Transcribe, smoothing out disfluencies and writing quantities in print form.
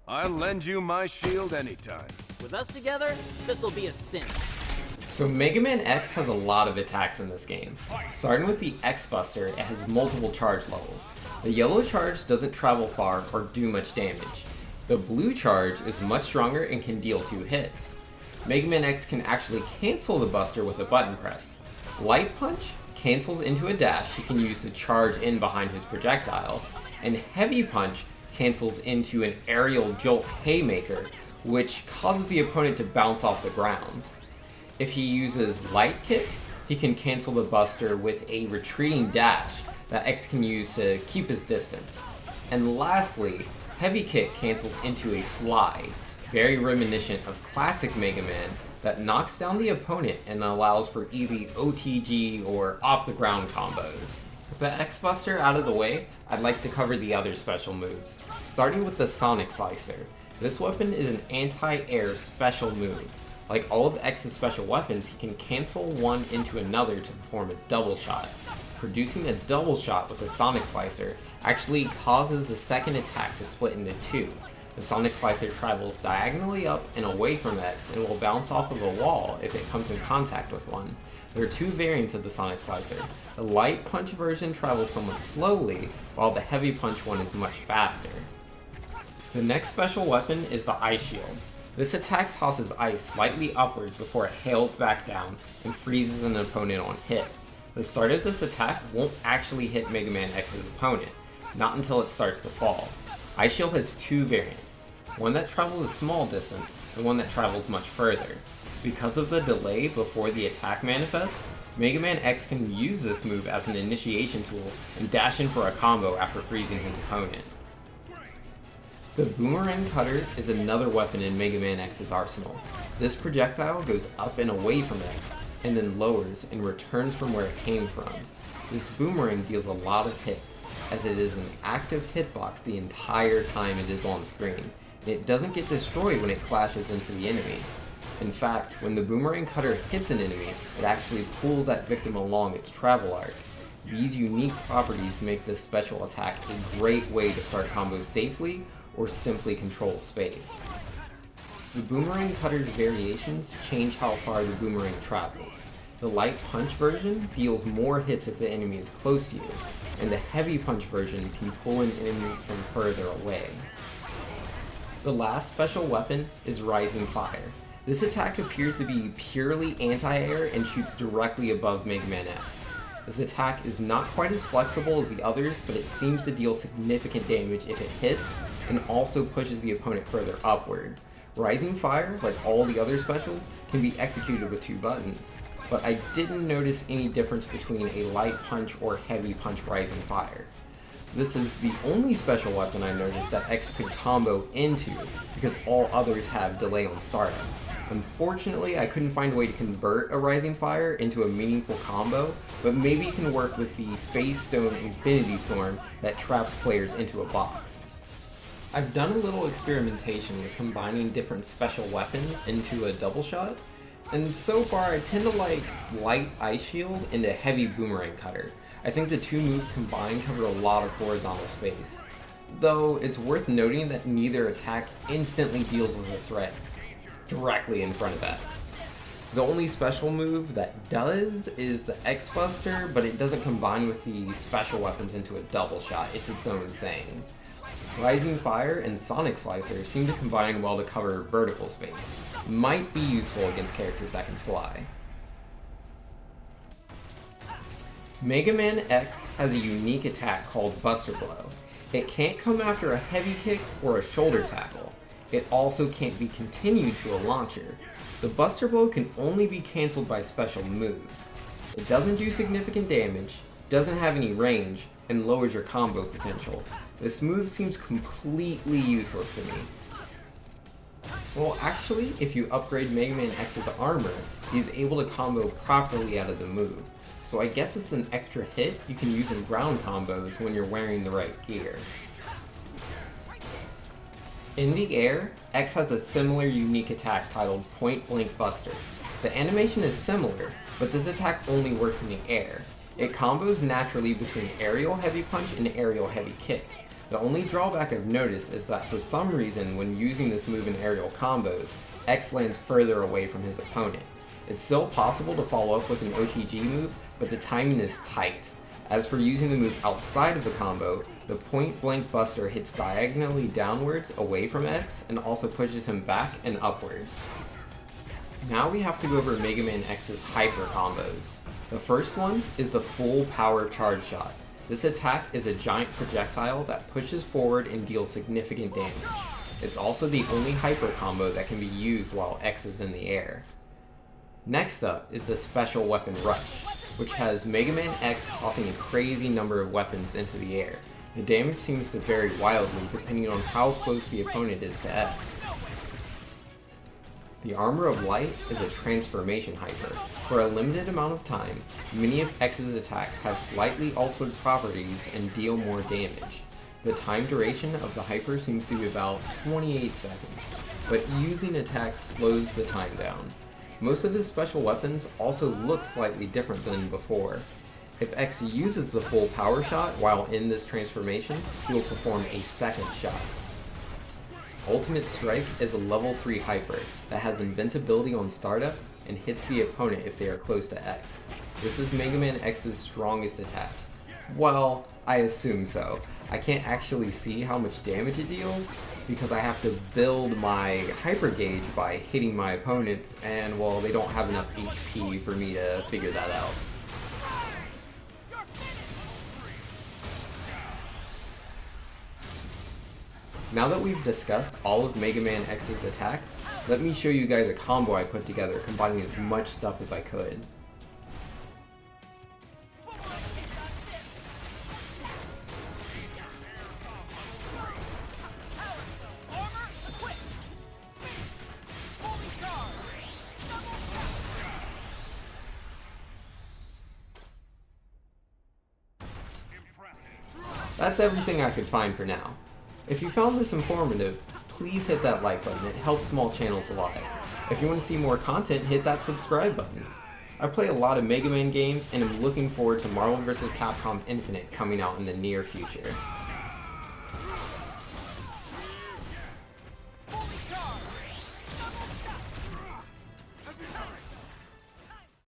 I'll lend you my shield anytime. With us together, this'll be a sin. So Mega Man X has a lot of attacks in this game. Starting with the X Buster, it has multiple charge levels. The yellow charge doesn't travel far or do much damage. The blue charge is much stronger and can deal 2 hits. Mega Man X can actually cancel the Buster with a button press. Light Punch cancels into a dash he can use to charge in behind his projectile, and Heavy Punch cancels into an aerial jolt haymaker, which causes the opponent to bounce off the ground. If he uses Light Kick, he can cancel the Buster with a retreating dash that X can use to keep his distance. And lastly, Heavy Kick cancels into a slide, very reminiscent of classic Mega Man, that knocks down the opponent and allows for easy OTG or off-the-ground combos. With the X Buster out of the way, I'd like to cover the other special moves, starting with the Sonic Slicer. This weapon is an anti-air special move. Like all of X's special weapons, he can cancel one into another to perform a double shot. Producing a double shot with the Sonic Slicer actually causes the second attack to split into 2. The Sonic Slicer travels diagonally up and away from X and will bounce off of a wall if it comes in contact with one. There are 2 variants of the Sonic Slicer. The Light Punch version travels somewhat slowly, while the Heavy Punch one is much faster. The next special weapon is the Ice Shield. This attack tosses ice slightly upwards before it hails back down and freezes an opponent on hit. The start of this attack won't actually hit Mega Man X's opponent, not until it starts to fall. Ice Shield has 2 variants, one that travels a small distance and one that travels much further. Because of the delay before the attack manifests, Mega Man X can use this move as an initiation tool and dash in for a combo after freezing his opponent. The Boomerang Cutter is another weapon in Mega Man X's arsenal. This projectile goes up and away from X, and then lowers and returns from where it came from. This boomerang deals a lot of hits, as it is an active hitbox the entire time it is on screen, and it doesn't get destroyed when it clashes into the enemy. In fact, when the Boomerang Cutter hits an enemy, it actually pulls that victim along its travel arc. These unique properties make this special attack a great way to start combos safely or simply control space. The Boomerang Cutter's variations change how far the boomerang travels. The Light Punch version deals more hits if the enemy is close to you, and the Heavy Punch version can pull in enemies from further away. The last special weapon is Rising Fire. This attack appears to be purely anti-air and shoots directly above Mega Man X. This attack is not quite as flexible as the others, but it seems to deal significant damage if it hits, and also pushes the opponent further upward. Rising Fire, like all the other specials, can be executed with 2 buttons, but I didn't notice any difference between a Light Punch or Heavy Punch Rising Fire. This is the only special weapon I noticed that X could combo into, because all others have delay on startup. Unfortunately, I couldn't find a way to convert a Rising Fire into a meaningful combo, but maybe it can work with the Space Stone Infinity Storm that traps players into a box. I've done a little experimentation with combining different special weapons into a double shot, and so far I tend to like Light Ice Shield and a Heavy Boomerang Cutter. I think the 2 moves combined cover a lot of horizontal space, though it's worth noting that neither attack instantly deals with a threat directly in front of X. The only special move that does is the X Buster, but it doesn't combine with the special weapons into a double shot, it's its own thing. Rising Fire and Sonic Slicer seem to combine well to cover vertical space. Might be useful against characters that can fly. Mega Man X has a unique attack called Buster Blow. It can't come after a heavy kick or a shoulder tackle. It also can't be continued to a launcher. The Buster Blow can only be cancelled by special moves. It doesn't do significant damage, doesn't have any range, and lowers your combo potential. This move seems completely useless to me. Well, actually, if you upgrade Mega Man X's armor, he's able to combo properly out of the move. So I guess it's an extra hit you can use in ground combos when you're wearing the right gear. In the air, X has a similar unique attack titled Point Blank Buster. The animation is similar, but this attack only works in the air. It combos naturally between aerial heavy punch and aerial heavy kick. The only drawback I've noticed is that for some reason when using this move in aerial combos, X lands further away from his opponent. It's still possible to follow up with an OTG move, but the timing is tight. As for using the move outside of the combo, the point blank buster hits diagonally downwards away from X and also pushes him back and upwards. Now we have to go over Mega Man X's hyper combos. The first one is the full power charge shot. This attack is a giant projectile that pushes forward and deals significant damage. It's also the only hyper combo that can be used while X is in the air. Next up is the special weapon Rush, which has Mega Man X tossing a crazy number of weapons into the air. The damage seems to vary wildly depending on how close the opponent is to X. The Armor of Light is a transformation hyper. For a limited amount of time, many of X's attacks have slightly altered properties and deal more damage. The time duration of the hyper seems to be about 28 seconds, but using attacks slows the time down. Most of his special weapons also look slightly different than before. If X uses the full power shot while in this transformation, he will perform a second shot. Ultimate Strike is a level 3 hyper that has invincibility on startup and hits the opponent if they are close to X. This is Mega Man X's strongest attack. Well, I assume so. I can't actually see how much damage it deals because I have to build my hyper gauge by hitting my opponents, and well, they don't have enough HP for me to figure that out. Now that we've discussed all of Mega Man X's attacks, let me show you guys a combo I put together combining as much stuff as I could. That's everything I could find for now. If you found this informative, please hit that like button, it helps small channels a lot. If you want to see more content, hit that subscribe button. I play a lot of Mega Man games and am looking forward to Marvel vs. Capcom Infinite coming out in the near future.